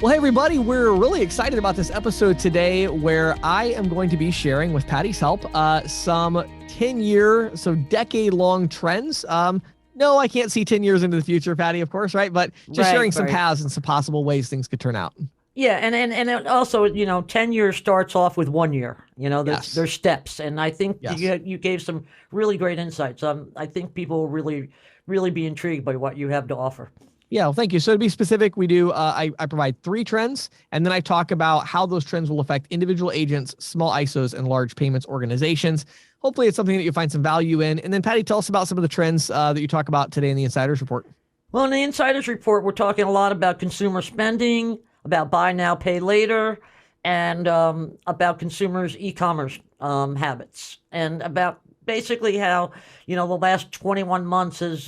Well, hey, everybody, we're really excited about this episode today where I am going to be sharing with Patty's help some 10-year, so decade-long trends. No, I can't see 10 years into the future, Patty, of course, right? But just sharing some paths and some possible ways things could turn out. Yeah, and also, 10 years starts off with 1 year. There's steps, and I think you gave some really great insights. I think people will really be intrigued by what you have to offer. Yeah, well, thank you. So to be specific, we do, I provide 3 trends, and then I talk about how those trends will affect individual agents, small ISOs, and large payments organizations. Hopefully it's something that you find some value in. And then Patty, tell us about some of the trends that you talk about today in the Insiders Report. Well, in the Insiders Report, we're talking a lot about consumer spending, about buy now, pay later, and about consumers' e-commerce habits, and about basically how, the last 21 months has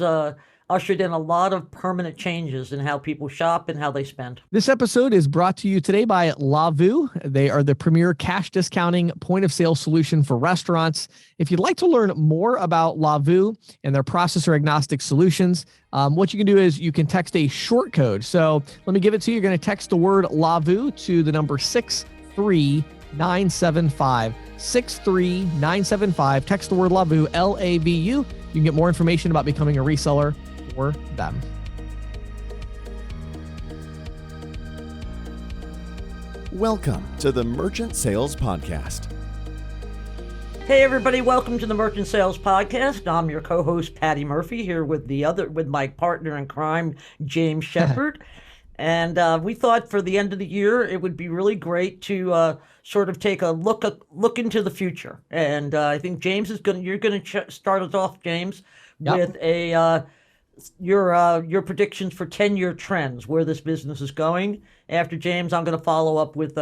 ushered in a lot of permanent changes in how people shop and how they spend. This episode is brought to you today by Lavu. They are the premier cash discounting point of sale solution for restaurants. If you'd like to learn more about Lavu and their processor agnostic solutions, what you can do is you can text a short code. So let me give it to you. You're going to text the word Lavu to the number 63975. 63975. Text the word Lavu, Lavu. You can get more information about becoming a reseller for them. Welcome to the Merchant Sales Podcast. Hey everybody, welcome to the Merchant Sales Podcast. I'm your co-host Patty Murphy here with my partner in crime, James Shepard. And we thought for the end of the year it would be really great to sort of take a look into the future. And I think James you're going to start us off, James, with your predictions for 10-year trends, where this business is going. After James, I'm going to follow up with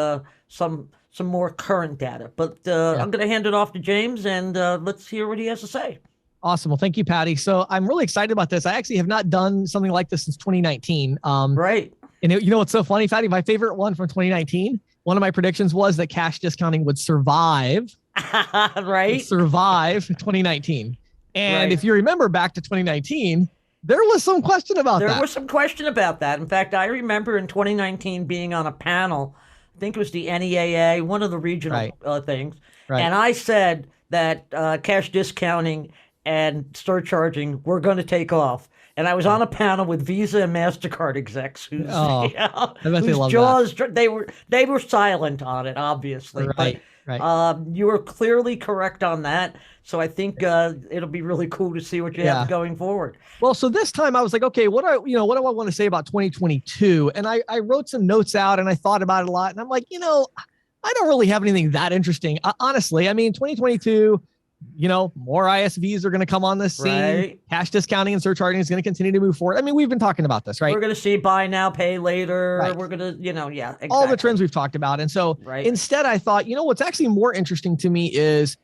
some more current data. But I'm going to hand it off to James, and let's hear what he has to say. Awesome. Well, thank you, Patty. So I'm really excited about this. I actually have not done something like this since 2019. Right. And you know what's so funny, Patty? My favorite one from 2019, one of my predictions was that cash discounting would survive. Right. Survive 2019. And if you remember back to 2019, there was some question about that. There was some question about that. In fact, I remember in 2019 being on a panel, I think it was the NEAA, one of the regional things. Right. And I said that cash discounting and surcharging were going to take off. And I was on a panel with Visa and MasterCard execs whose jaws, they were silent on it, obviously. Right. You were clearly correct on that. So I think it'll be really cool to see what you have going forward. Well, so this time I was like, okay, what do I want to say about 2022? And I wrote some notes out and I thought about it a lot. And I'm like, I don't really have anything that interesting. Honestly, I mean, 2022, more ISVs are going to come on the scene. Right. Cash discounting and surcharging is going to continue to move forward. I mean, we've been talking about this, right? We're going to see buy now, pay later. Right. We're going to, exactly. All the trends we've talked about. And so instead I thought, what's actually more interesting to me is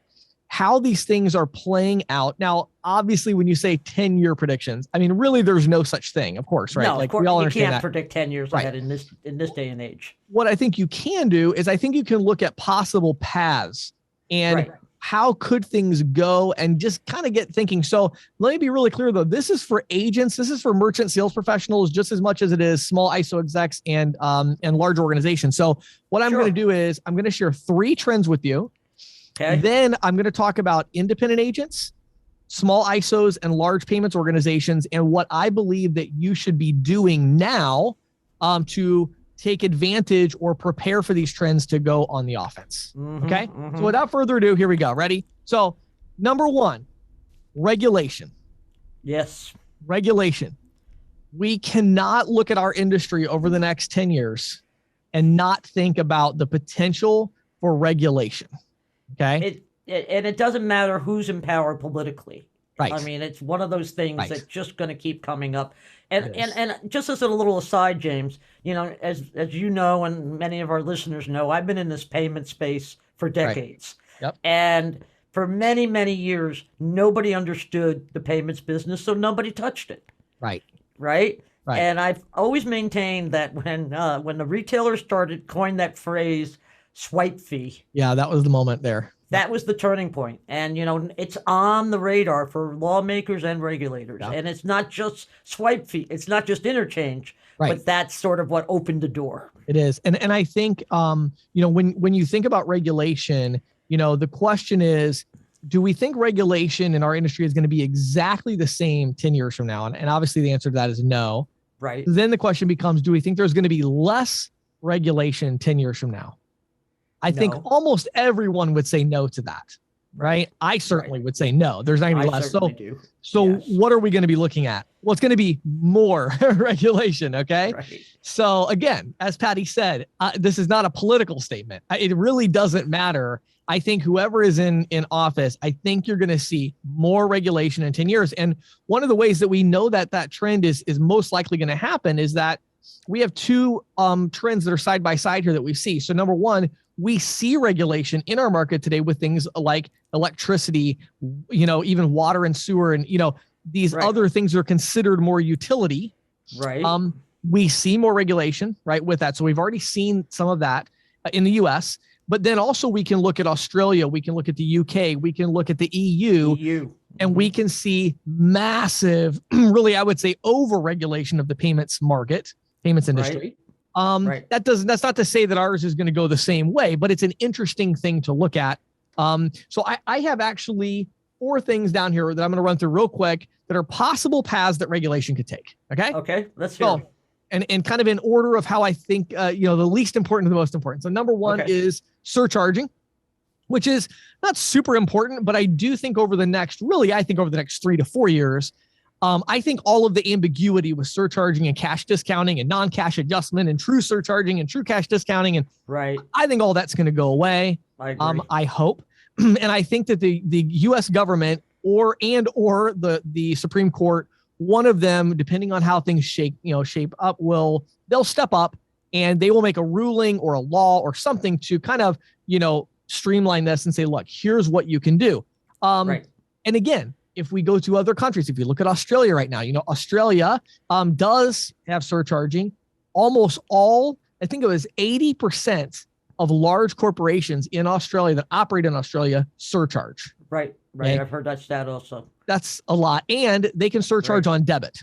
how these things are playing out. Now, obviously, when you say 10-year predictions, I mean, really, there's no such thing, of course, right? No, of course, we all understand you can't predict 10 years ahead in this day and age. What I think you can do is I think you can look at possible paths and how could things go and just kind of get thinking. So let me be really clear, though. This is for agents. This is for merchant sales professionals just as much as it is small ISO execs and large organizations. So what I'm going to do is I'm going to share 3 trends with you. Okay. Then I'm going to talk about independent agents, small ISOs, and large payments organizations, and what I believe that you should be doing now to take advantage or prepare for these trends to go on the offense. Okay. So without further ado, here we go. Ready? So number 1, regulation. Yes. Regulation. We cannot look at our industry over the next 10 years and not think about the potential for regulation. Okay. It doesn't matter who's in power politically. Right. I mean, it's one of those things that's just going to keep coming up. And just as a little aside, James, as you know, and many of our listeners know, I've been in this payment space for decades. Right. Yep. And for many, many years, nobody understood the payments business, so nobody touched it. Right. Right. And I've always maintained that when the retailers coined that phrase, swipe fee. Yeah, that was the moment there. That was the turning point. And, it's on the radar for lawmakers and regulators. Yep. And it's not just swipe fee. It's not just interchange, but that's sort of what opened the door. It is. And I think, when you think about regulation, the question is, do we think regulation in our industry is going to be exactly the same 10 years from now? And obviously the answer to that is no. Right. Then the question becomes, do we think there's going to be less regulation 10 years from now? I think almost everyone would say no to that. Right. I certainly would say no, there's not going to be less. So what are we going to be looking at? Well, it's going to be more regulation. Okay. Right. So again, as Patty said, this is not a political statement. It really doesn't matter. I think whoever is in office, I think you're going to see more regulation in 10 years. And one of the ways that we know that trend is most likely going to happen is that we have two trends that are side by side here that we see. So number one, we see regulation in our market today with things like electricity, even water and sewer, and these other things are considered more utility. Right. We see more regulation, right, with that. So we've already seen some of that in the US, but then also we can look at Australia, we can look at the UK, we can look at the EU. And we can see massive, really, I would say, over-regulation of the payments industry. That's not to say that ours is going to go the same way, but it's an interesting thing to look at. So I have actually 4 ththings down here that I'm going to run through real quick that are possible paths that regulation could take. Okay. Okay. Let's hear. And kind of in order of how I think, the least important to the most important. So number one is surcharging, which is not super important, but I do think over the next 3 to 4 years, I think all of the ambiguity with surcharging and cash discounting and non-cash adjustment and true surcharging and true cash discounting, and I think all that's going to go away. I hope. And I think that the U.S. government or the Supreme Court, one of them, depending on how things shape up, they'll step up and they will make a ruling or a law or something to kind of, streamline this and say, look, here's what you can do. And again, if we go to other countries, if you look at Australia right now, Australia does have surcharging. Almost all, I think it was 80% of large corporations in Australia that operate in Australia surcharge. Right. Okay? I've heard that stat also. That's a lot. And they can surcharge on debit.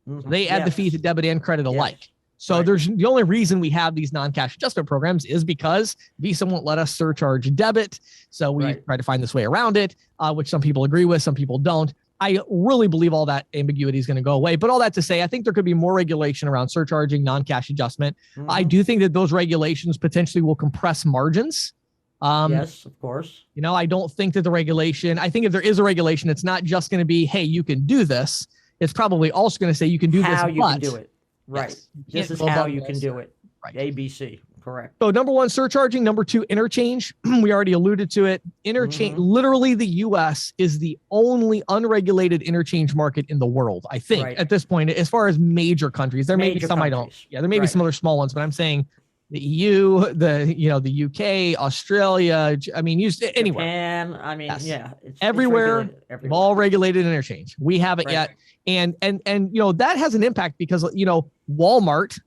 So they add the fee to debit and credit alike. So there's the only reason we have these non-cash adjustment programs is because Visa won't let us surcharge debit. So we try to find this way around it, which some people agree with, some people don't. I really believe all that ambiguity is going to go away. But all that to say, I think there could be more regulation around surcharging, non-cash adjustment. I do think that those regulations potentially will compress margins. Yes, of course. I don't think that I think if there is a regulation, it's not just going to be, hey, you can do this. It's probably also going to say you can do this, how you can do it. Right. Yes. This is how you can do it. Right. ABC. Correct. So number one, surcharging. Number two, interchange. We already alluded to it. Interchange. Literally, the U.S. is the only unregulated interchange market in the world, I think, at this point, as far as major countries. There may be some I don't. Yeah, there may be some other small ones, but I'm saying the EU, the UK, Australia. I mean, anywhere. Japan. It's everywhere. It's all regulated interchange. We haven't yet. And that has an impact because, Walmart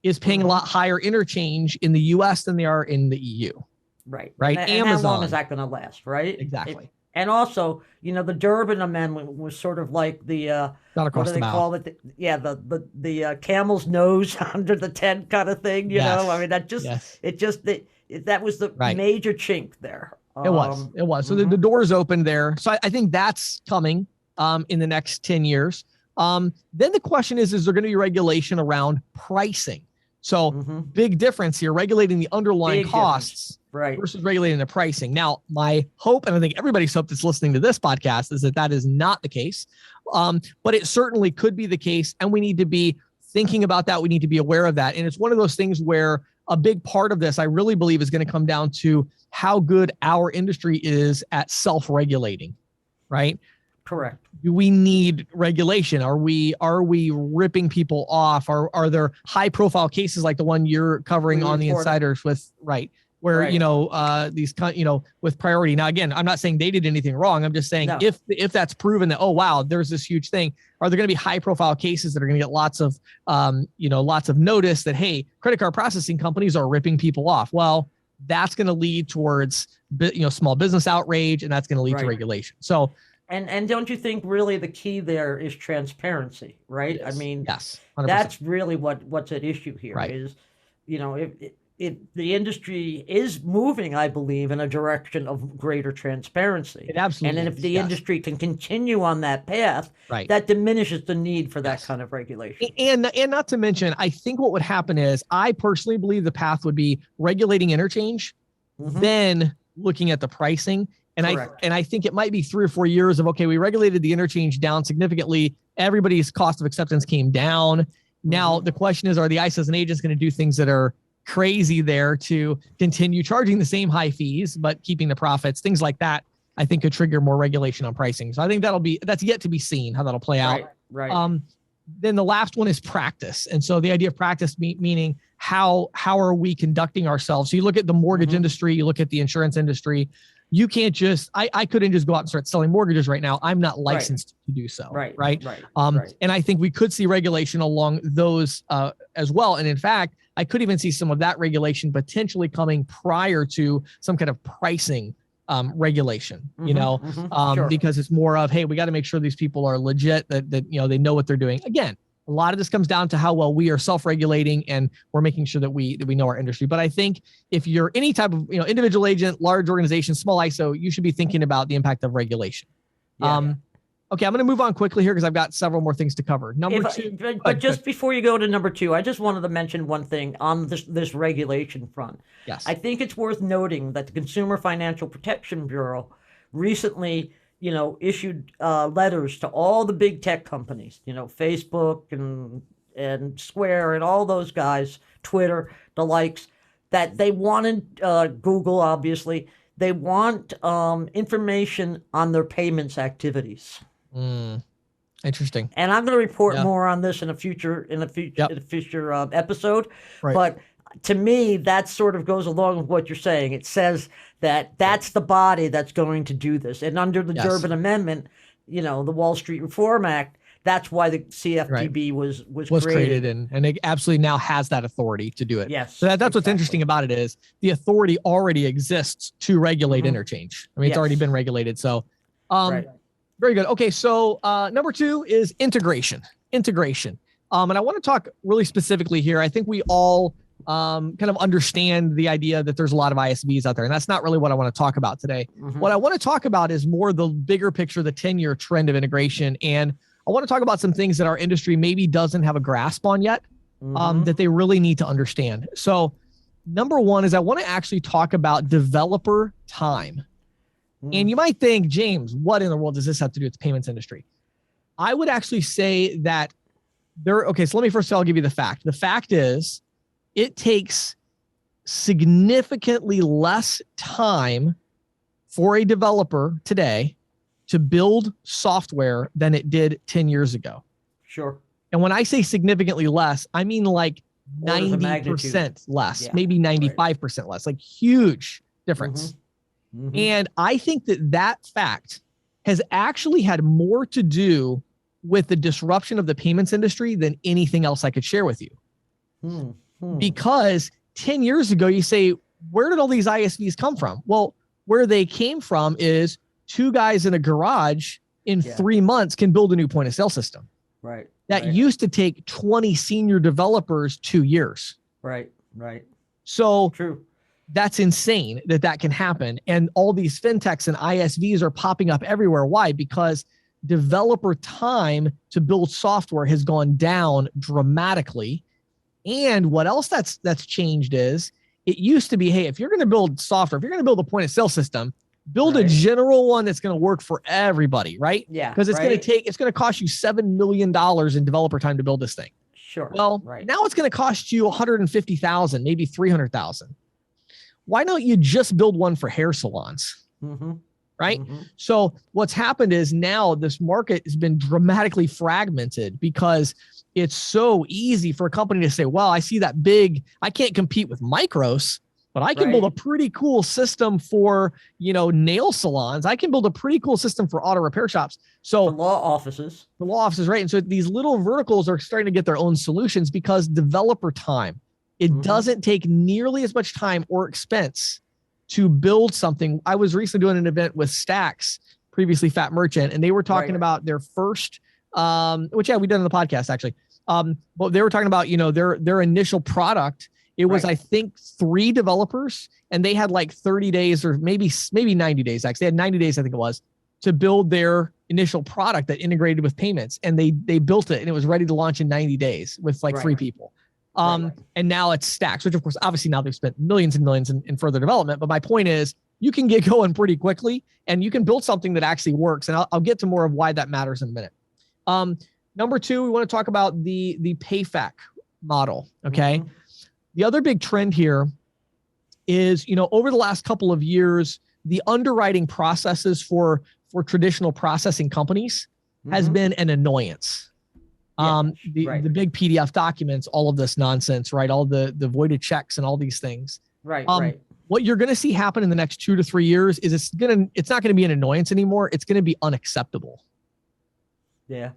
is paying a lot higher interchange in the US than they are in the EU. Right. And Amazon. How long is that going to last? Right. Exactly. And also, the Durbin Amendment was sort of like the, not across what do they the call it? The camel's nose under the tent kind of thing. That was the major chink there. It was. So the doors opened there. So I think that's coming in the next 10 years. Then the question is there going to be regulation around pricing? So big difference here, regulating the underlying costs versus regulating the pricing. Now, my hope, and I think everybody's hope that's listening to this podcast, is that is not the case. But it certainly could be the case. And we need to be thinking about that. We need to be aware of that. And it's one of those things where a big part of this, I really believe, is going to come down to how good our industry is at self-regulating, right? Correct. Do we need regulation? Are we ripping people off? Are there high profile cases like the one you're covering on the Insiders with, where these with priority? Now, again, I'm not saying they did anything wrong. I'm just saying if that's proven that, oh wow, there's this huge thing, are there going to be high profile cases that are going to get lots of notice that, hey, credit card processing companies are ripping people off? Well, that's going to lead towards small business outrage, and that's going to lead to regulation. So And don't you think really the key there is transparency, right? I mean, yes, 100%. that's really what's at issue here. Right. Is, if the industry is moving, I believe, in a direction of greater transparency. It absolutely And then if is, the yes. industry can continue on that path, Right. that diminishes the need for that kind of regulation. And not to mention, I think what would happen is, I personally believe the path would be regulating interchange, then looking at the pricing. And I think it might be 3 or 4 years of, okay, we regulated the interchange down significantly. Everybody's cost of acceptance came down. Now the question is, are the ISOs and agents going to do things that are crazy there to continue charging the same high fees, but keeping the profits? Things like that, I think, could trigger more regulation on pricing. So I think that's yet to be seen how that'll play out. Right. Then the last one is practice. And so the idea of practice meaning how are we conducting ourselves? So you look at the mortgage industry, you look at the insurance industry. You can't just, I couldn't just go out and start selling mortgages right now. I'm not licensed to do so. Right. And I think we could see regulation along those as well. And in fact, I could even see some of that regulation potentially coming prior to some kind of pricing regulation, because it's more of, hey, we got to make sure these people are legit, that they know what they're doing. Again, a lot of this comes down to how well we are self-regulating, and we're making sure that we know our industry. But I think if you're any type of individual agent, large organization, small ISO, you should be thinking about the impact of regulation. Okay, I'm going to move on quickly here because I've got several more things to cover. Number two. But just before you go to number two, I just wanted to mention one thing on this regulation front. Yes. I think it's worth noting that the Consumer Financial Protection Bureau recently, issued letters to all the big tech companies, Facebook and Square and all those guys, Twitter, the likes, that they wanted, Google, obviously, they want information on their payments activities. Interesting. And I'm going to report more on this in a future episode. Right. But to me, that sort of goes along with what you're saying. It says that that's the body that's going to do this. And under the Durbin Amendment, the Wall Street Reform Act, that's why the CFPB was created. And it absolutely now has that authority to do it. Yes. So that's what's interesting about it, is the authority already exists to regulate interchange. I mean, it's already been regulated. So, very good. Okay. So, number two is integration. And I want to talk really specifically here. I think we all kind of understand the idea that there's a lot of ISVs out there, and that's not really what I want to talk about today. What I want to talk about is more the bigger picture, the 10-year trend of integration. And I want to talk about some things that our industry maybe doesn't have a grasp on yet, that they really need to understand. So number one is I want to actually talk about developer time. And you might think, James, what in the world does this have to do with the payments industry? I would actually say that so let me first, I'll give you the fact. The fact is, it takes significantly less time for a developer today to build software than it did 10 years ago. Sure. And when I say significantly less, I mean like 90% less, maybe 95% less, like huge difference. And I think that fact has actually had more to do with the disruption of the payments industry than anything else I could share with you. Because 10 years ago, you say, where did all these ISVs come from? Well, where they came from is 2 guys in a garage in 3 months can build a new point of sale system. Right. That used to take 20 senior developers 2 years. Right. So true. That's insane that can happen. And all these fintechs and ISVs are popping up everywhere. Why? Because developer time to build software has gone down dramatically. And what else that's changed is, it used to be, hey, if you're going to build software, if you're going to build a point of sale system, build a general one that's going to work for everybody, right? Yeah. Because it's going to cost you $7 million in developer time to build this thing. Sure. Well, now it's going to cost you $150,000, maybe $300,000. Why don't you just build one for hair salons? Right? So what's happened is now this market has been dramatically fragmented, because it's so easy for a company to say, well, I see that big, I can't compete with Micros, but I can build a pretty cool system for, nail salons. I can build a pretty cool system for auto repair shops. So the law offices, right? And so these little verticals are starting to get their own solutions because developer time, it doesn't take nearly as much time or expense to build something. I was recently doing an event with Stacks previously Fat Merchant, and they were talking about their first, which we did on the podcast actually. But they were talking about, their initial product. It was, I think, 3 developers, and they had like 30 days or maybe 90 days. Actually, they had 90 days, I think it was, to build their initial product that integrated with payments, and they built it, and it was ready to launch in 90 days with like 3 people. And now it's Stacks, which of course, obviously now they've spent millions and millions in further development. But my point is, you can get going pretty quickly, and you can build something that actually works. And I'll get to more of why that matters in a minute. Number 2, we want to talk about the Payfac model. Okay. Mm-hmm. The other big trend here is, over the last couple of years, the underwriting processes for traditional processing companies has been an annoyance. The big PDF documents, all of this nonsense, right? All the voided checks and all these things. What you're going to see happen in the next 2 to 3 years is it's not going to be an annoyance anymore. It's going to be unacceptable. Yeah.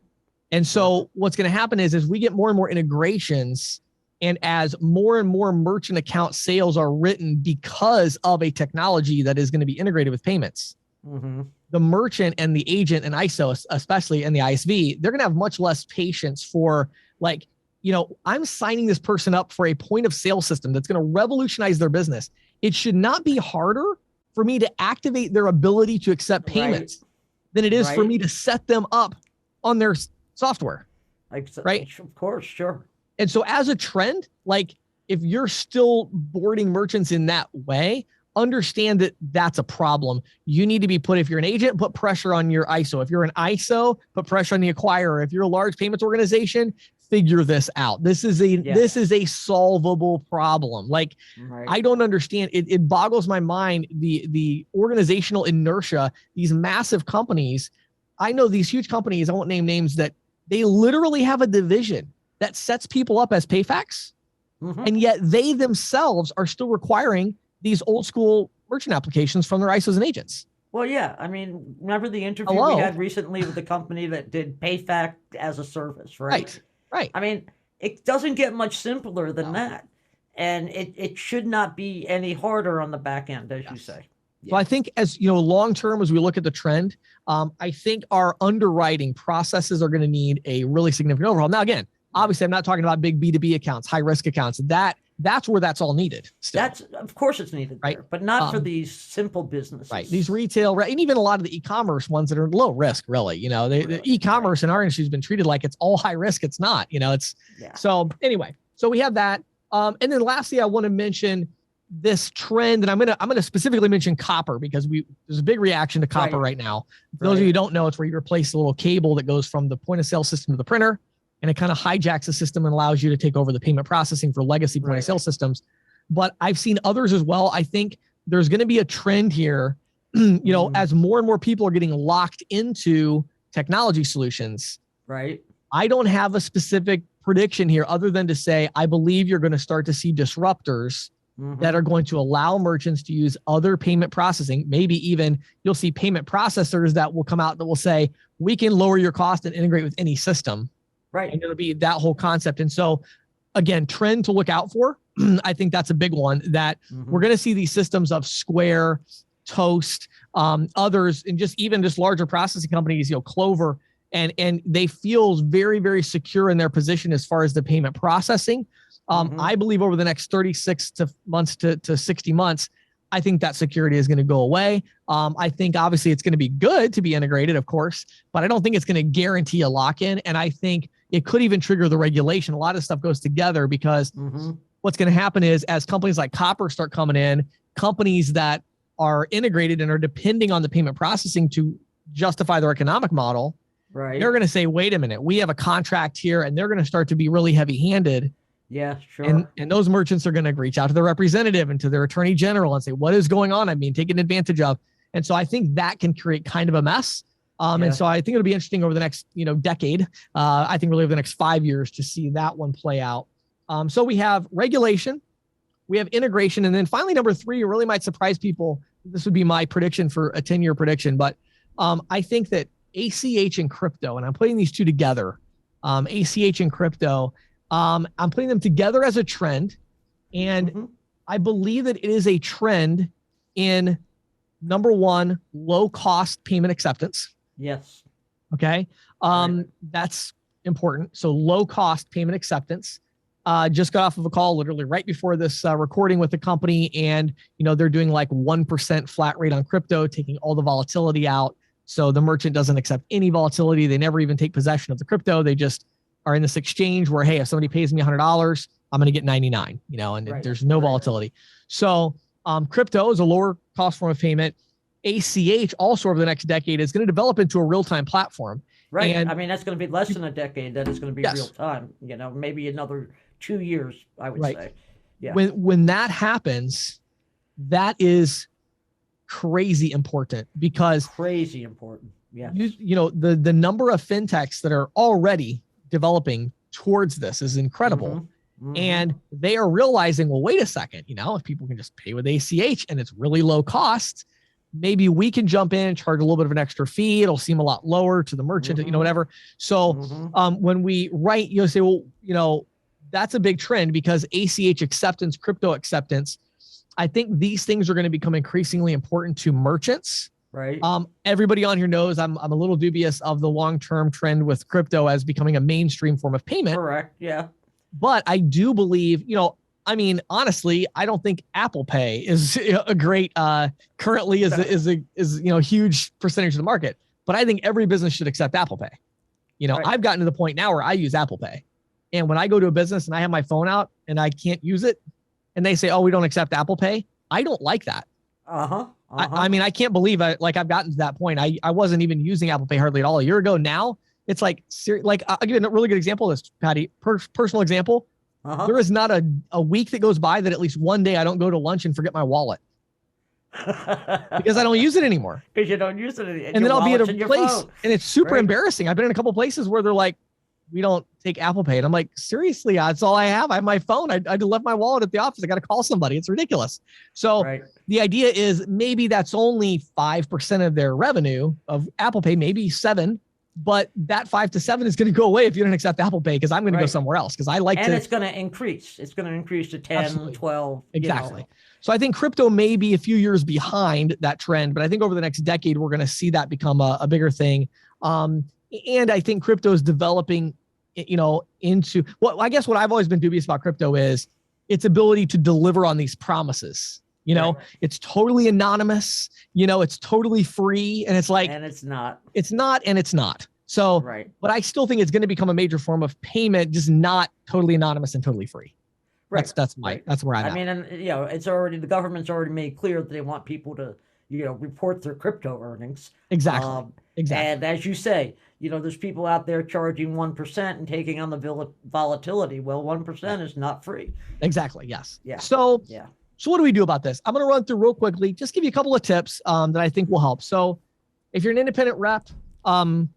And so what's going to happen is, as we get more and more integrations, and as more and more merchant account sales are written because of a technology that is going to be integrated with payments, the merchant and the agent and ISO, especially, and the ISV, they're going to have much less patience for, like, I'm signing this person up for a point of sale system that's going to revolutionize their business. It should not be harder for me to activate their ability to accept payments than it is for me to set them up on their software. Right? Of course, sure. And so as a trend, like, if you're still boarding merchants in that way, understand that that's a problem. You need to be if you're an agent, put pressure on your ISO. If you're an ISO, put pressure on the acquirer. If you're a large payments organization, figure this out. This is a solvable problem. Like, I don't understand. It boggles my mind, the organizational inertia. These massive companies, I know these huge companies, I won't name names, that they literally have a division that sets people up as Payfacs, and yet they themselves are still requiring these old school merchant applications from their ISOs and agents. Well, yeah. I mean, remember the interview we had recently with the company that did Payfac as a service, right? Right. I mean, it doesn't get much simpler than that. And it should not be any harder on the back end, as you say. So I think, as long term, as we look at the trend, I think our underwriting processes are going to need a really significant overhaul. Now, again, obviously, I'm not talking about big B2B accounts, high risk accounts. That's where that's all needed. Still. Of course it's needed, right? There, but not for these simple businesses. Right. These retail, and even a lot of the e-commerce ones that are low risk, really. The e-commerce in our industry has been treated like it's all high risk. It's not. So anyway, so we have that. And then lastly, I want to mention this trend, and I'm gonna specifically mention copper, because there's a big reaction to copper right now. For those of you who don't know, it's where you replace the little cable that goes from the point of sale system to the printer, and it kind of hijacks the system and allows you to take over the payment processing for legacy point of sale systems. But I've seen others as well. I think there's going to be a trend here, as more and more people are getting locked into technology solutions. Right. I don't have a specific prediction here other than to say, I believe you're going to start to see disruptors that are going to allow merchants to use other payment processing. Maybe even you'll see payment processors that will come out that will say, we can lower your cost and integrate with any system. Right. And it'll be that whole concept. And so, again, trend to look out for. I think that's a big one, that we're going to see these systems of Square, Toast, others, and just larger processing companies, Clover, and they feel very, very secure in their position as far as the payment processing. I believe over the next 36 months to 60 months, I think that security is going to go away. I think obviously it's going to be good to be integrated, of course, but I don't think it's going to guarantee a lock-in. And I think it could even trigger the regulation. A lot of stuff goes together, because what's going to happen is, as companies like Copper start coming in, companies that are integrated and are depending on the payment processing to justify their economic model, they're going to say, wait a minute, we have a contract here, and they're going to start to be really heavy-handed. Yeah, sure. And those merchants are going to reach out to their representative and to their attorney general and say, what is going on? I'm being taken advantage of. And so I think that can create kind of a mess. And so I think it'll be interesting over the next, decade. I think really over the next 5 years to see that one play out. So we have regulation, we have integration, and then finally, number 3, it really might surprise people. This would be my prediction for a 10-year prediction, but I think that ACH and crypto, and I'm putting these two together, ACH and crypto, I'm putting them together as a trend, and I believe that it is a trend in number one, low cost payment acceptance. Yes. Okay. That's important. So low cost payment acceptance. Just got off of a call literally right before this recording with the company, and they're doing like 1% flat rate on crypto, taking all the volatility out. So the merchant doesn't accept any volatility. They never even take possession of the crypto. They just are in this exchange where, hey, if somebody pays me $100, I'm going to get 99, and there's no volatility. So crypto is a lower cost form of payment. ACH also over the next decade is going to develop into a real-time platform. Right. And I mean, that's going to be less than a decade. That is going to be real time. Maybe another 2 years, I would say. Yeah. When that happens, that is crazy important because Yeah. The number of fintechs that are already developing towards this is incredible. And they are realizing, well, wait a second, if people can just pay with ACH and it's really low cost, maybe we can jump in and charge a little bit of an extra fee. It'll seem a lot lower to the merchant, whatever. So when we write, say, well, that's a big trend because ACH acceptance, crypto acceptance, I think these things are going to become increasingly important to merchants. Right. Everybody on here knows I'm a little dubious of the long-term trend with crypto as becoming a mainstream form of payment. Correct. Yeah. But I do believe, honestly, I don't think Apple Pay is a great currently is a huge percentage of the market. But I think every business should accept Apple Pay. I've gotten to the point now where I use Apple Pay. And when I go to a business and I have my phone out and I can't use it and they say, oh, we don't accept Apple Pay, I don't like that. I mean, I can't believe I've gotten to that point. I wasn't even using Apple Pay hardly at all a year ago. Now it's like I'll give you a really good example of this, Patty. Personal example. There is not a week that goes by that at least one day I don't go to lunch and forget my wallet because I don't use it anymore. Because you don't use it anymore. And then I'll be at a place and it's super embarrassing. I've been in a couple places where they're like, we don't take Apple Pay. And I'm like, seriously, that's all I have. I have my phone. I left my wallet at the office. I got to call somebody. It's ridiculous. So the idea is maybe that's only 5% of their revenue of Apple Pay, maybe 7%. But that 5 to 7 is going to go away if you don't accept Apple Pay because I'm going to go somewhere else because I like and it's going to increase. It's going to increase to 10, 12. Exactly. So I think crypto may be a few years behind that trend, but I think over the next decade, we're going to see that become a bigger thing. And I think crypto is developing, into I guess what I've always been dubious about crypto is its ability to deliver on these promises. It's totally anonymous, it's totally free. And it's like, and it's not, and it's not. So, but I still think it's going to become a major form of payment, just not totally anonymous and totally free. That's where I'm at. I mean, and it's already, the government's already made clear that they want people to, report their crypto earnings. Exactly. And as you say, there's people out there charging 1% and taking on the volatility. Well, 1% is not free. Exactly. Yes. Yeah. So what do we do about this? I'm going to run through real quickly, just give you a couple of tips that I think will help. So if you're an independent rep,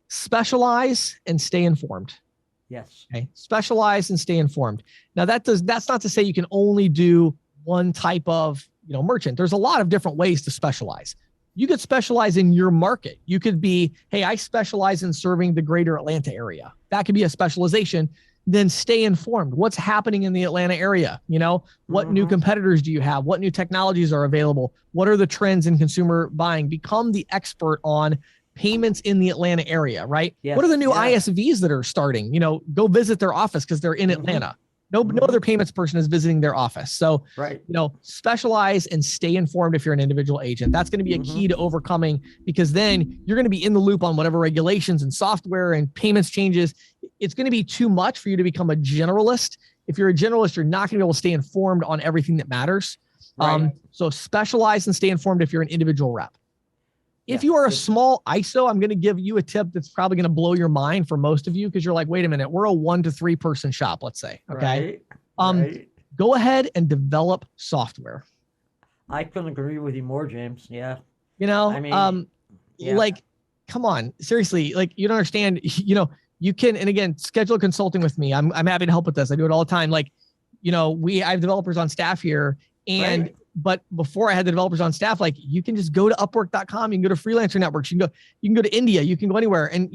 specialize and stay informed. Yes. Okay. Specialize and stay informed. Now that's not to say you can only do one type of, merchant. There's a lot of different ways to specialize. You could specialize in your market. You could be, hey, I specialize in serving the greater Atlanta area. That could be a specialization. Then stay informed. What's happening in the Atlanta area? What new competitors do you have? What new technologies are available? What are the trends in consumer buying? Become the expert on payments in the Atlanta area, right? Yes. What are the new ISVs that are starting? Go visit their office because they're in Atlanta. No other payments person is visiting their office. So, specialize and stay informed if you're an individual agent. That's going to be a key to overcoming because then you're going to be in the loop on whatever regulations and software and payments changes. It's going to be too much for you to become a generalist. If you're a generalist, you're not going to be able to stay informed on everything that matters. So specialize and stay informed if you're an individual rep. If you are a small ISO, I'm going to give you a tip that's probably going to blow your mind for most of you because you're like, wait a minute, we're a 1 to 3 person shop, let's say. Okay. Go ahead and develop software. I couldn't agree with you more, James. Yeah. Like, come on, seriously, like you don't understand, you can, and again, schedule consulting with me. I'm happy to help with this. I do it all the time. Like, I have developers on staff here and but before I had the developers on staff, like you can just go to upwork.com, you can go to Freelancer Networks, you can go to India, you can go anywhere. And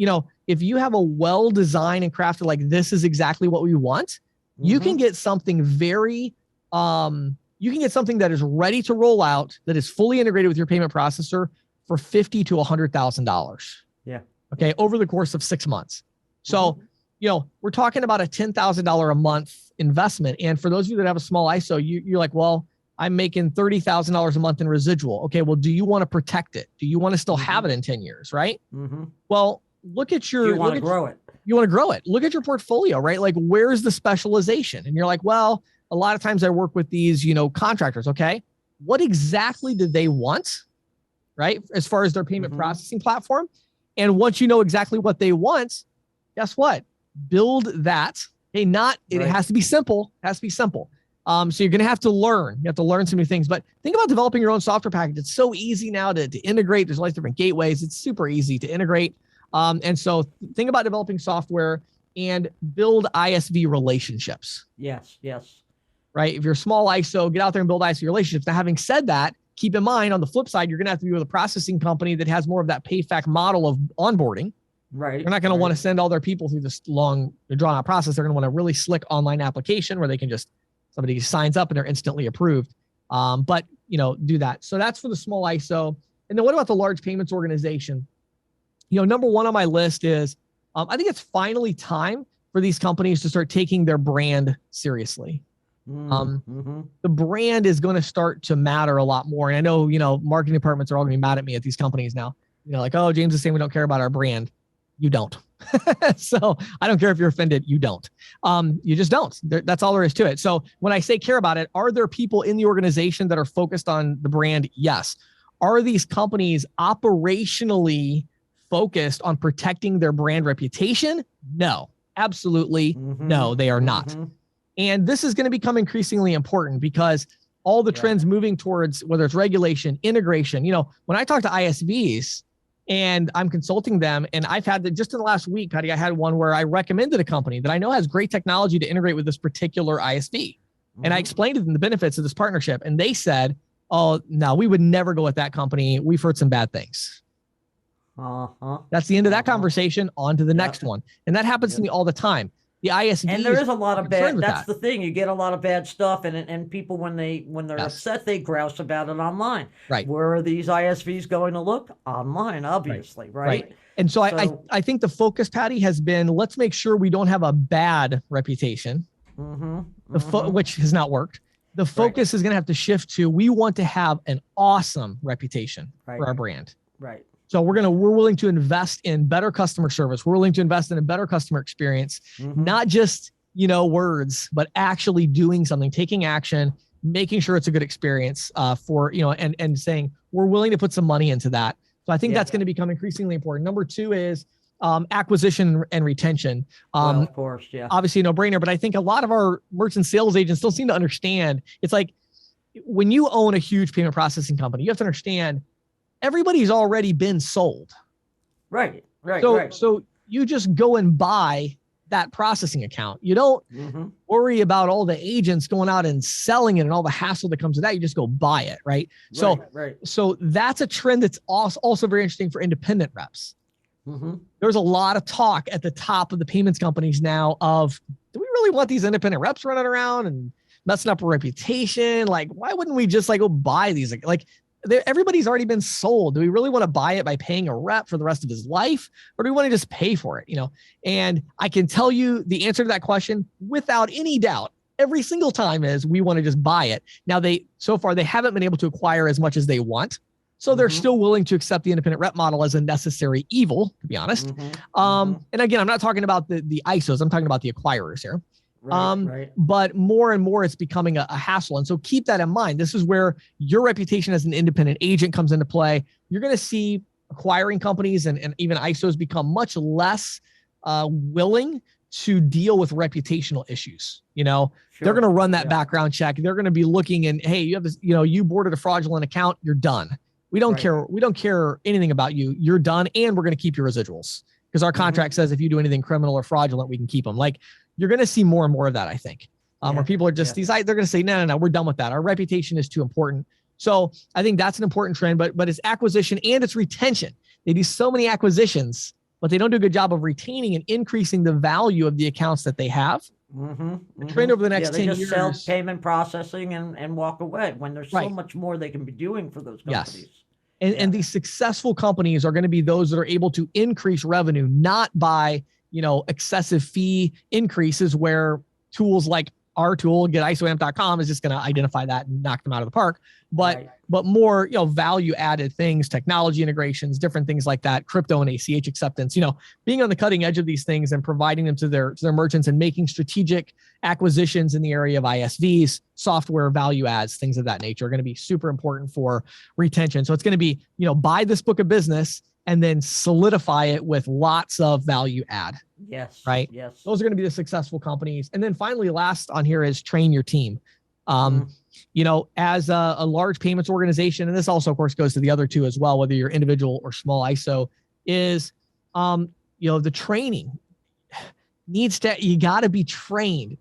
if you have a well-designed and crafted, like this is exactly what we want, you can get something very you can get something that is ready to roll out, that is fully integrated with your payment processor for $50,000 to $100,000. Yeah. Okay. Over the course of 6 months. So, we're talking about a $10,000 a month investment. And for those of you that have a small ISO, you're like, well, I'm making $30,000 a month in residual. Okay. Well, do you want to protect it? Do you want to still have it in 10 years? Right. Well, look at your, you want to grow it. You want to grow it. Look at your portfolio, right? Like, where's the specialization? And you're like, well, a lot of times I work with these, contractors. Okay. What exactly do they want? Right. As far as their payment processing platform. And once you know exactly what they want, guess what? Build that. Hey, it has to be simple. It has to be simple. So you're going to have to learn. You have to learn some new things, but think about developing your own software package. It's so easy now to integrate. There's all these different gateways. It's super easy to integrate. And so think about developing software and build ISV relationships. Yes. Right. If you're a small ISO, get out there and build ISV relationships. Now, having said that, keep in mind on the flip side, you're going to have to be with a processing company that has more of that Payfac model of onboarding. Right. They're not going to want to send all their people through this long, drawn out process. They're going to want a really slick online application where they can somebody signs up and they're instantly approved. But do that. So that's for the small ISO. And then what about the large payments organization? Number one on my list is, I think it's finally time for these companies to start taking their brand seriously. The brand is going to start to matter a lot more. And I know, marketing departments are all going to be mad at me at these companies now. Like, oh, James is saying we don't care about our brand. You don't. So I don't care if you're offended. You don't. You just don't. That's all there is to it. So when I say care about it, are there people in the organization that are focused on the brand? Yes. Are these companies operationally focused on protecting their brand reputation? No, absolutely no, they are not. And this is going to become increasingly important because all the trends moving towards whether it's regulation, integration, when I talk to ISVs and I'm consulting them, and I've had just in the last week, Patty, I had one where I recommended a company that I know has great technology to integrate with this particular ISV. And I explained to them the benefits of this partnership. And they said, oh, no, we would never go with that company. We've heard some bad things. That's the end of that conversation. On to the next one. And that happens to me all the time. The ISV, and there is a lot of bad. That's the thing. You get a lot of bad stuff, and people when they're upset, they grouse about it online. Right. Where are these ISVs going to look? Online, obviously. Right. And so I think the focus, Patty, has been let's make sure we don't have a bad reputation, which has not worked. The focus is going to have to shift to we want to have an awesome reputation for our brand. Right. So we're willing to invest in better customer service. We're willing to invest in a better customer experience, not just, words, but actually doing something, taking action, making sure it's a good experience for, and saying we're willing to put some money into that. So I think that's going to become increasingly important. Number two is acquisition and retention. Well, of course, yeah. Obviously no brainer, but I think a lot of our merchant sales agents don't seem to understand. It's like when you own a huge payment processing company, you have to understand everybody's already been sold. Right. So you just go and buy that processing account. You don't worry about all the agents going out and selling it and all the hassle that comes with that. You just go buy it. Right. So that's a trend that's also very interesting for independent reps. There's a lot of talk at the top of the payments companies now of, do we really want these independent reps running around and messing up a reputation? Like, why wouldn't we just go buy these? Everybody's already been sold. Do we really want to buy it by paying a rep for the rest of his life? Or do we want to just pay for it? And I can tell you the answer to that question without any doubt. Every single time is we want to just buy it. Now so far they haven't been able to acquire as much as they want. So they're still willing to accept the independent rep model as a necessary evil, to be honest. And again, I'm not talking about the ISOs. I'm talking about the acquirers here. But more and more it's becoming a hassle. And so keep that in mind. This is where your reputation as an independent agent comes into play. You're going to see acquiring companies and even ISOs become much less willing to deal with reputational issues. They're going to run that background check. They're going to be looking and, hey, you have this, you boarded a fraudulent account. You're done. We don't care. We don't care anything about you. You're done. And we're going to keep your residuals because our contract says if you do anything criminal or fraudulent, we can keep them. You're going to see more and more of that, I think, where people are just they're going to say, no, we're done with that. Our reputation is too important. So I think that's an important trend, but it's acquisition and it's retention. They do so many acquisitions, but they don't do a good job of retaining and increasing the value of the accounts that they have. Trend over the next they 10 just years. sell payment processing and walk away when there's so much more they can be doing for those companies. Yes. And these successful companies are going to be those that are able to increase revenue, not by, excessive fee increases where tools like our tool, getisoamp.com, is just going to identify that and knock them out of the park. But more, value added things, technology integrations, different things like that, crypto and ACH acceptance, being on the cutting edge of these things and providing them to their merchants and making strategic acquisitions in the area of ISVs, software value adds, things of that nature are going to be super important for retention. So it's going to be, buy this book of business and then solidify it with lots of value add. Yes. Right. Yes. Those are going to be the successful companies. And then finally, last on here is train your team. As a large payments organization, and this also, of course, goes to the other two as well, whether you're individual or small ISO, is, the training needs to, you got to be trained.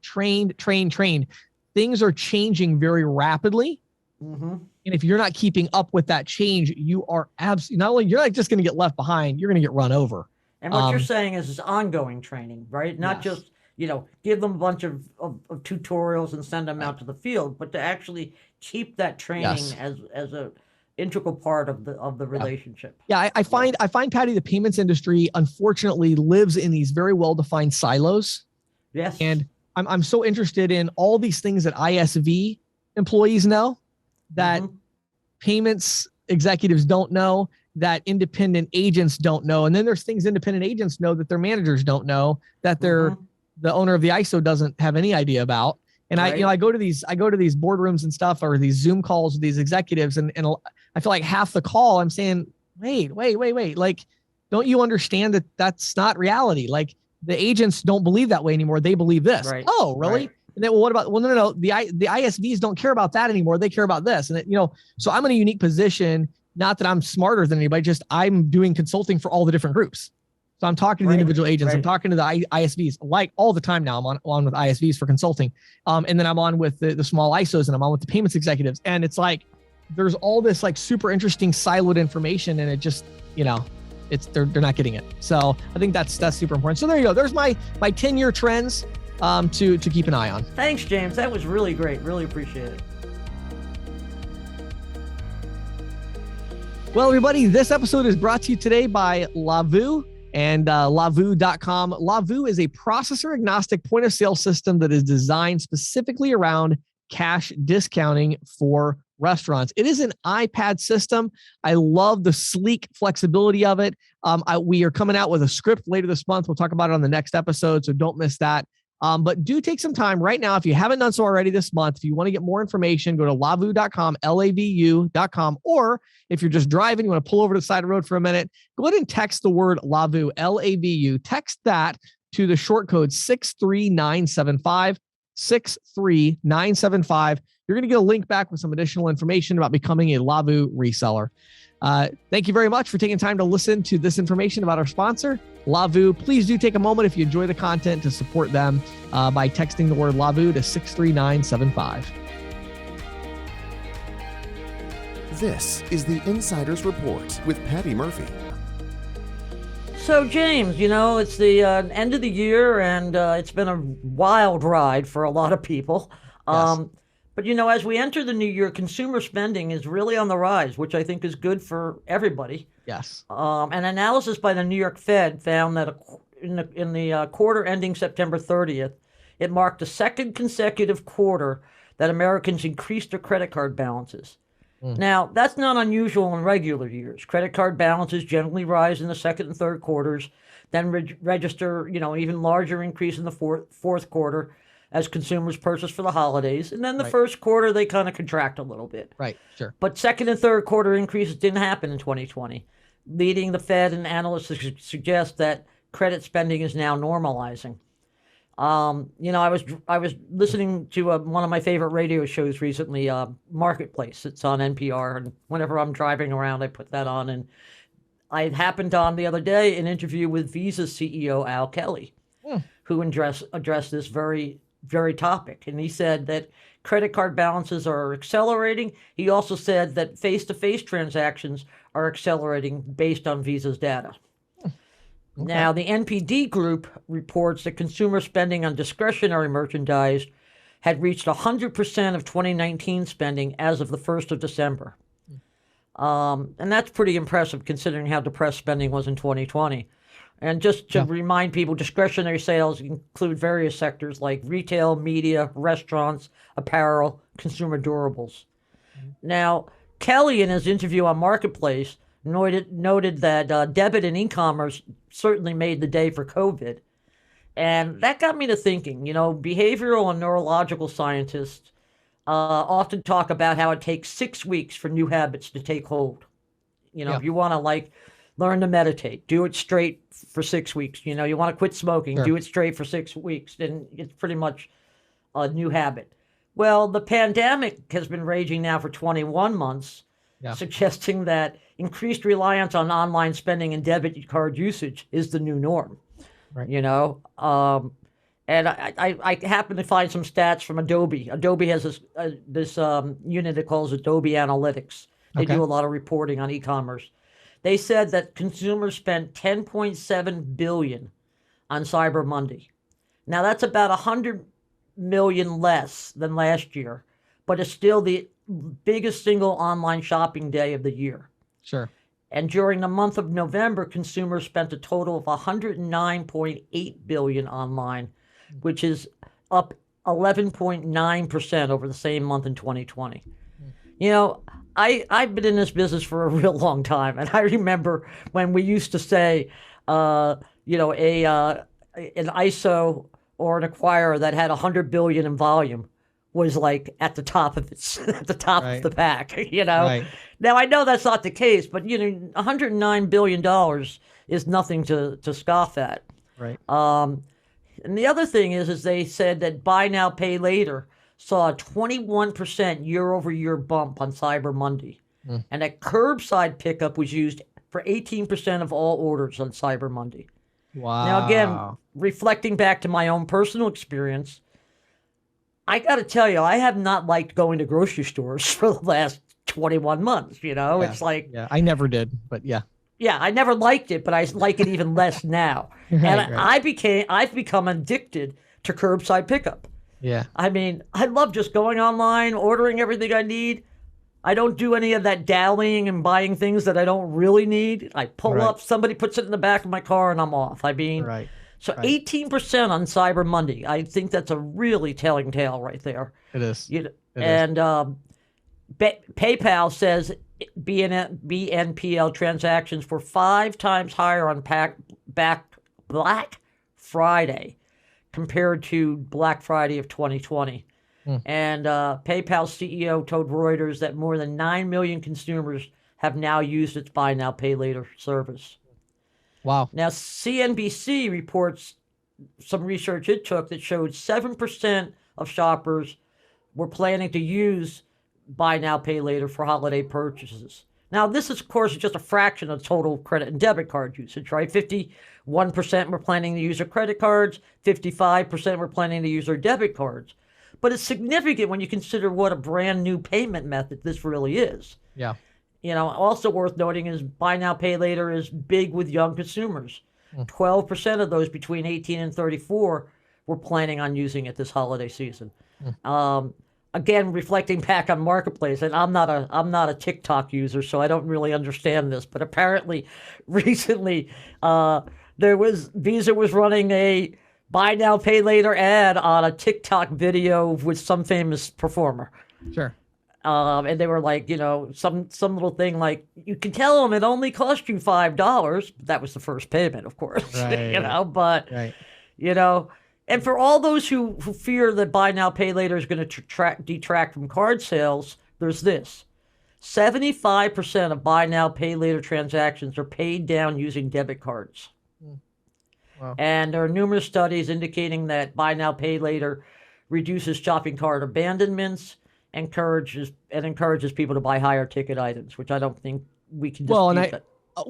Things are changing very rapidly. And if you're not keeping up with that change, you are absolutely, you're not just going to get left behind, you're going to get run over. And what you're saying is ongoing training, right? Not just, give them a bunch of tutorials and send them out to the field, but to actually keep that training as a integral part of the relationship. Yeah, I find, Patty, the payments industry, unfortunately, lives in these very well-defined silos. Yes. And I'm so interested in all these things that ISV employees know that payments executives don't know, that independent agents don't know. And then there's things independent agents know that their managers don't know, that the owner of the ISO doesn't have any idea about. And I go to these boardrooms and stuff, or these Zoom calls with these executives. And I feel like half the call I'm saying, wait, like, don't you understand that that's not reality? Like, the agents don't believe that way anymore. They believe this. Right. Oh, really? Right. And then, what about, no. The ISVs don't care about that anymore. They care about this. And so I'm in a unique position, not that I'm smarter than anybody, just I'm doing consulting for all the different groups. So I'm talking to the individual agents. I'm talking to the ISVs, like all the time now. I'm on with ISVs for consulting. And then I'm on with the small ISOs, and I'm on with the payments executives. And it's like, there's all this like super interesting siloed information, and it just, they're not getting it. So I think that's super important. So there you go. There's my 10-year trends to keep an eye on. Thanks, James. That was really great. Really appreciate it. Well, everybody, this episode is brought to you today by Lavu and Lavu.com. Lavu is a processor-agnostic point-of-sale system that is designed specifically around cash discounting for restaurants. It is an iPad system. I love the sleek flexibility of it. We are coming out with a script later this month. We'll talk about it on the next episode, so don't miss that. But do take some time right now. If you haven't done so already this month, if you want to get more information, go to lavu.com, Lavu.com, or if you're just driving, you want to pull over to the side of the road for a minute, go ahead and text the word Lavu, Lavu. Text that to the short code 63975, 63975. You're going to get a link back with some additional information about becoming a Lavu reseller. Thank you very much for taking time to listen to this information about our sponsor, Lavu. Please do take a moment, if you enjoy the content, to support them by texting the word Lavu to 63975. This is the Insider's Report with Patty Murphy. So, James, it's the end of the year, and it's been a wild ride for a lot of people. Yes. But, as we enter the new year, consumer spending is really on the rise, which I think is good for everybody. Yes. An analysis by the New York Fed found that in the quarter ending September 30th, it marked the second consecutive quarter that Americans increased their credit card balances. Now, that's not unusual in regular years. Credit card balances generally rise in the second and third quarters, then register, even larger increase in the fourth quarter as consumers purchase for the holidays. And then the first quarter, they kind of contract a little bit. Right, sure. But second and third quarter increases didn't happen in 2020, leading the Fed and analysts to suggest that credit spending is now normalizing. I was listening to one of my favorite radio shows recently, Marketplace. It's on NPR, and whenever I'm driving around, I put that on. And I happened on the other day an interview with Visa's CEO, Al Kelly, who addressed this very, very topic. And he said that credit card balances are accelerating. He also said that face-to-face transactions are accelerating based on Visa's data. Okay. Now, the NPD group reports that consumer spending on discretionary merchandise had reached 100% of 2019 spending as of the 1st of December. And that's pretty impressive considering how depressed spending was in 2020. And just to remind people, discretionary sales include various sectors like retail, media, restaurants, apparel, consumer durables. Now, Kelly, in his interview on Marketplace, noted that debit and e-commerce certainly made the day for COVID. And that got me to thinking, behavioral and neurological scientists often talk about how it takes 6 weeks for new habits to take hold. If you want to learn to meditate, do it straight for 6 weeks. You want to quit smoking, do it straight for 6 weeks. Then it's pretty much a new habit. Well, the pandemic has been raging now for 21 months, suggesting that increased reliance on online spending and debit card usage is the new norm. Right. And I happen to find some stats from Adobe. Adobe has this unit that calls Adobe Analytics. They do a lot of reporting on e-commerce. They said that consumers spent $10.7 billion on Cyber Monday. Now that's about $100 million less than last year, but it's still the biggest single online shopping day of the year. Sure. And during the month of November, consumers spent a total of $109.8 billion online, which is up 11.9% over the same month in 2020. I've been in this business for a real long time, and I remember when we used to say, an ISO or an acquirer that had 100 billion in volume was like at the top of the pack. Right. Now I know that's not the case, but $109 billion is nothing to scoff at. Right. And the other thing is they said that buy now, pay later saw a 21% year-over-year bump on Cyber Monday, and that curbside pickup was used for 18% of all orders on Cyber Monday. Wow. Now again, reflecting back to my own personal experience, I got to tell you, I have not liked going to grocery stores for the last 21 months. It's like, I never did, but yeah. Yeah, I never liked it, but I like it even less now. And Right. I've become addicted to curbside pickup. Yeah. I mean, I love just going online, ordering everything I need. I don't do any of that dallying and buying things that I don't really need. I pull up, somebody puts it in the back of my car, and I'm off. I mean, so 18% on Cyber Monday. I think that's a really telling tale right there. It is. PayPal says BNPL transactions were 5 times higher on Black Friday compared to Black Friday of 2020. And PayPal's CEO told Reuters that more than 9 million consumers have now used its buy now, pay later service. Wow. Now, CNBC reports some research it took that showed 7% of shoppers were planning to use buy now, pay later for holiday purchases. Now, this is, of course, just a fraction of total credit and debit card usage, right? 51% were planning to use their credit cards, 55% were planning to use their debit cards. But it's significant when you consider what a brand new payment method this really is. Yeah. Also worth noting is buy now, pay later is big with young consumers. 12% of those between 18 and 34 were planning on using it this holiday season. Again, reflecting back on Marketplace, and I'm not a TikTok user, so I don't really understand this, but apparently recently Visa was running a buy now, pay later ad on a TikTok video with some famous performer. Sure. And they were like, some little thing like, you can tell them it only cost you $5. That was the first payment, of course. Right. And for all those who fear that buy now, pay later is going to detract from card sales, there's this. 75% of buy now, pay later transactions are paid down using debit cards. Wow. And there are numerous studies indicating that buy now, pay later reduces shopping cart abandonments, encourages people to buy higher ticket items, which I don't think we can dispute.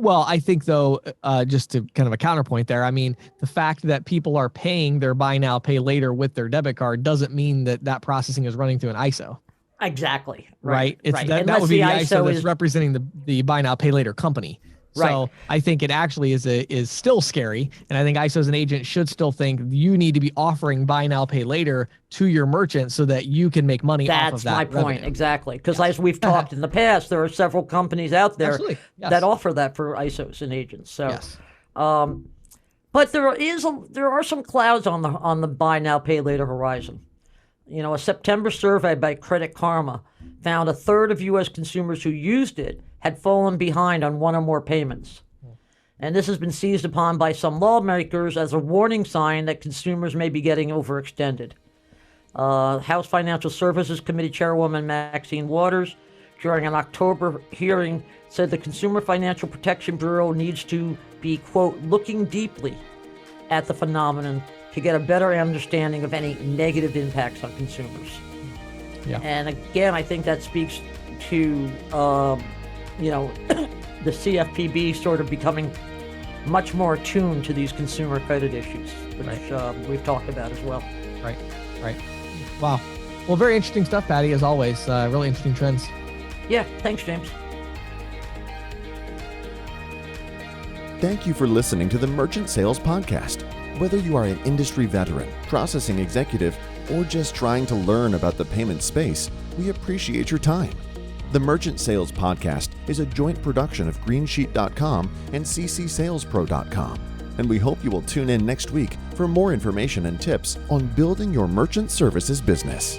I think though, just to kind of a counterpoint there, I mean, the fact that people are paying their buy now, pay later with their debit card doesn't mean that processing is running through an ISO. Exactly. Right. Right. That would be the ISO that's representing the buy now, pay later company. So I think it actually is still scary. And I think ISO as an agent should still think you need to be offering buy now, pay later to your merchant so that you can make money off of that. That's my point, exactly. Because as we've talked in the past, there are several companies out there that offer that for ISOs and agents. So, but there are some clouds on the buy now, pay later horizon. You know, a September survey by Credit Karma found a third of U.S. consumers who used it had fallen behind on one or more payments. And this has been seized upon by some lawmakers as a warning sign that consumers may be getting overextended. House Financial Services Committee Chairwoman Maxine Waters, during an October hearing, said the Consumer Financial Protection Bureau needs to be, quote, looking deeply at the phenomenon to get a better understanding of any negative impacts on consumers. Yeah. And again, I think that speaks to, you know, the CFPB sort of becoming much more attuned to these consumer credit issues, which we've talked about as well. Right. Wow. Well, very interesting stuff, Patty, as always. Really interesting trends. Yeah. Thanks, James. Thank you for listening to the Merchant Sales Podcast. Whether you are an industry veteran, processing executive, or just trying to learn about the payment space, we appreciate your time. The Merchant Sales Podcast is a joint production of Greensheet.com and ccsalespro.com, and we hope you will tune in next week for more information and tips on building your merchant services business.